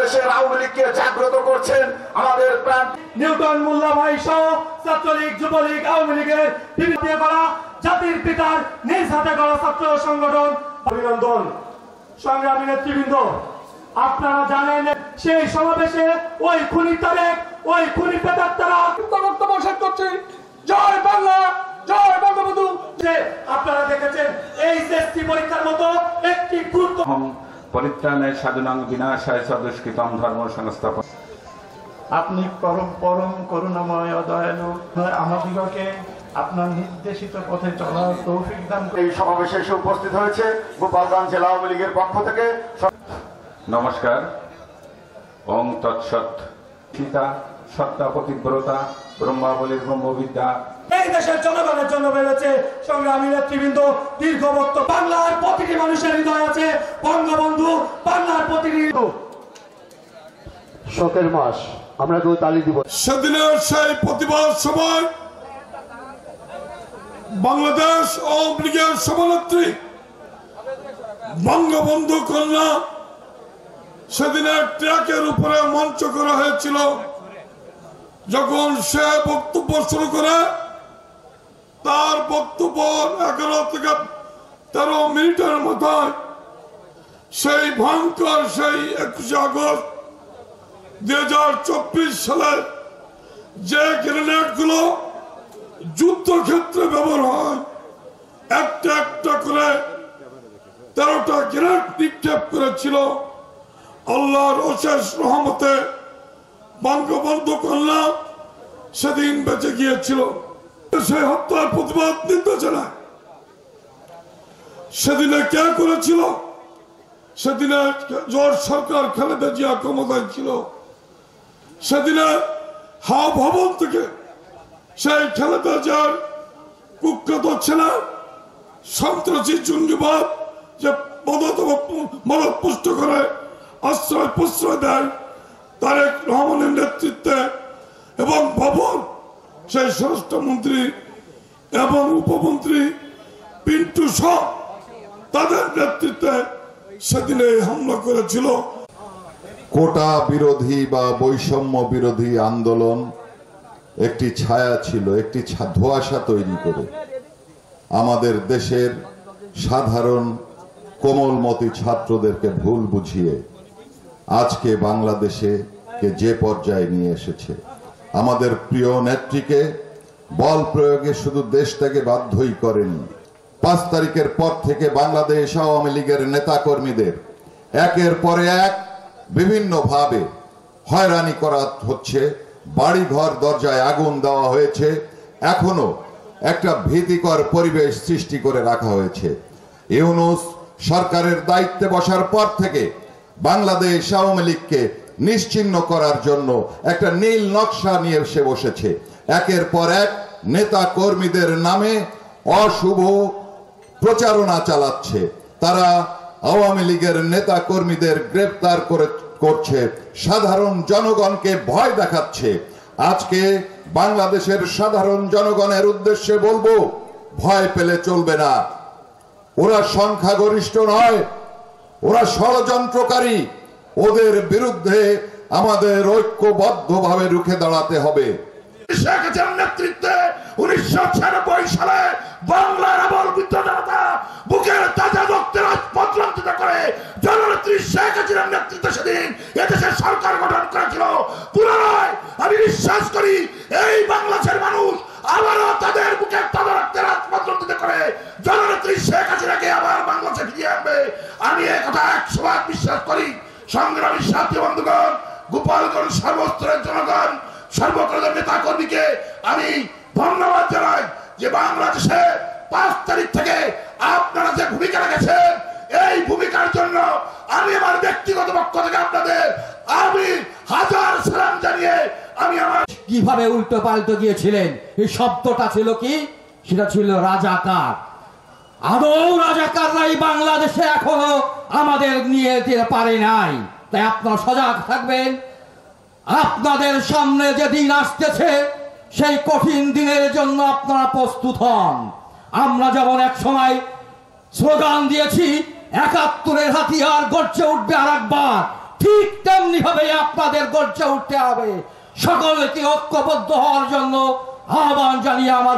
বাংলাদেশের আওয়ামী লীগকে জাগ্রত করছেন আমাদের প্রাণ নিউটন মোল্লা ভাই সহ ছাত্রলীগ যুবলীগ আওয়ামী লীগের বিভিন্ন করা জাতির পিতার নিজ হাতে গড়া ছাত্র সংগঠন। অভিনন্দন সংগ্রামী নেতৃবৃন্দ, আপনারা জানেন সেই সমাবেশে ওই খুনি তারেক, ওই খুনি প্রেতাত্মারা বক্তব্য শেষ করছে। জয় বাংলা, জয় বঙ্গবন্ধু। আপনারা দেখেছেন এই এসএসসি পরীক্ষার মতো একটি গুরুত্বপূর্ণ পরিত্রাণের সাধনাং বিনাশায় সদুষ্কৃতম ধর্ম সংস্থাপন। আপনি পরম করুণাময় ও দয়ালু, আমাদিগকে আপনার নির্দেশিত পথে চলার তৌফিক দান করুন। এই সমাবেশে এসে উপস্থিত হয়েছে গোপালগঞ্জ জেলা আওয়ামী লীগের পক্ষ থেকে। নমস্কার। ওং তৎসৎ। সীতা সত্তা পতিব্রতা ব্রহ্মাবলীর ব্রহ্মবিদ্যা। এই দেশের জনগণের জন্য বেড়েছে সংগ্রামী নেতৃবৃন্দ। দীর্ঘ বক্তব্য। বাংলার প্রতিটি মানুষের হৃদয় আছে বঙ্গবন্ধু। বাংলার প্রতিটি শোকের মাস, আমরা কেউ তালি দিব। সেদিনের সেই প্রতিবাদ সময় বাংলাদেশ আওয়ামী লীগের সভানেত্রী বঙ্গবন্ধু কন্যা সেদিনের ট্রাকের উপরে মঞ্চ করা হয়েছিল। যখন সে বক্তব্য শুরু করে, তার বক্তব্য 11 থেকে 13 মিনিটের মাথায় সেই ভয়ঙ্কর সেই 21 আগস্ট 2024 সালে যে গ্রেনেড গুলো যুদ্ধক্ষেত্রে ব্যবহার হয়, একটা একটা করে 13টা গ্রেনেড নিক্ষেপ করেছিল। আল্লাহর অশেষ রহমতে বঙ্গবন্ধু কন্যা সেদিন বেঁচে গিয়েছিল। সেই হত্যার প্রতিবাদ নিতে জানায়। সেদিনে কে করেছিল? সেদিনে জোর সরকার খালেদা জিয়া ক্ষমতায় ছিল। সেদিনে হাও ভবন থেকে সেই খালেদা জিয়ার কুখ্যাত ছেলে সন্ত্রাসী জঙ্গিবাদ যে মদত পুষ্ট করে আশ্রয় প্রশ্রয় দেয় তারেক রহমানের নেতৃত্বে, এবং ভবন সেই স্বরাষ্ট্রমন্ত্রী এবং উপমন্ত্রী পিন্টু সহ তাদের নেতৃত্বে সেদিনে হামলা করেছিল। কোটা বিরোধী বা বৈষম্য বিরোধী আন্দোলন একটি ছায়া ছিল, একটি ধোঁয়াশা তৈরি করে আমাদের দেশের সাধারণ কোমলমতি ছাত্রদেরকে ভুল বুঝিয়ে আজকে বাংলাদেশে যে পর্যায়ে নিয়ে এসেছে। আমাদের প্রিয় নেত্রীকে বল প্রয়োগে শুধু দেশটাকে বাধ্যই করেনি, 5 তারিখের পর থেকে বাংলাদেশ আওয়ামী লীগের নেতা কর্মীদের একের পরে এক বিভিন্নভাবে হয়রানি করা হচ্ছে। বাড়িঘর দরজায় আগুন দেওয়া হয়েছে। এখনো একটা ভীতিকর পরিবেশ সৃষ্টি করে রাখা হয়েছে। ইউনূস সরকারের দায়িত্বে বসার পর থেকে বাংলাদেশ আওয়ামী লীগকে নিশ্চিহ্ন করার জন্য একটা নীল নকশা নিয়ে এসে বসেছে। একের পর এক নেতা কর্মীদের নামে অশুভ প্রচারণা চালাচ্ছে। তারা আওয়ামী লীগের নেতা কর্মীদের গ্রেফতার করছে, সাধারণ জনগণকে ভয় দেখাচ্ছে। আজকে বাংলাদেশের সাধারণ জনগণের উদ্দেশ্যে বলবো, ভয় পেলে চলবে না। ওরা সংখ্যাগরিষ্ঠ নয়, ওরা ষড়যন্ত্রকারী। ওদের বিরুদ্ধে আমাদের ঐক্যবদ্ধভাবে রুখে দাঁড়াতে হবে। শেখ হাসিনার নেতৃত্বে 1996 সালে বাংলার আবল বিদ্রোহীরা বুকের তাজা রক্তে রাজপথ রঞ্জিত করে জননেত্রী শেখ হাসিনার নেতৃত্বে সেদিন এদেশের সরকার গঠন করেছিল। পুনরায় আমি বিশ্বাস করি এই বাংলাদেশের মানুষ আবারও তাদের বুকের তাজা রক্তে রাজপথ রঞ্জিত করে জননেত্রী শেখ হাসিনাকে আবার বাংলাদেশে ফিরিয়ে আনবে। আমি এই কথা 100% বিশ্বাস করি। সংগ্রামী সাথী বন্ধুগণ, গোপালগঞ্জ সর্বস্তরের জনগণ, সর্বকলের নেতা কর্মীকে আমি ধন্যবাদ জানাই যে বাংলাদেশে 5 তারিখ থেকে আপনারা যে ভূমিকা রেখেছেন, এই ভূমিকার জন্য আমি আমার ব্যক্তিগত পক্ষ থেকে আপনাদের আমি হাজার সালাম জানিয়ে আমি আমার কিভাবে উল্টো পাল্টো গিয়েছিলেন। এই শব্দটা ছিল কি? সেটা ছিল রাজাকার। আদৌ রাজাকাররাই বাংলাদেশে এখনো আমাদের নিয়ে যেতে পারে নাই। তাই আপনারা সজাগ থাকবেন। আপনাদের সামনে যে দিন আসতেছে, সেই কঠিন দিনের জন্য আপনারা প্রস্তুত হন। আমরা যেমন এক সময় স্লোগান দিয়েছি 71-এর হাতিয়ার গর্জে উঠবে আর একবার, ঠিক তেমনি ভাবে আপনাদের গর্জে উঠতে হবে। সকলকে ঐক্যবদ্ধ হওয়ার জন্য আহ্বান জানিয়ে আমার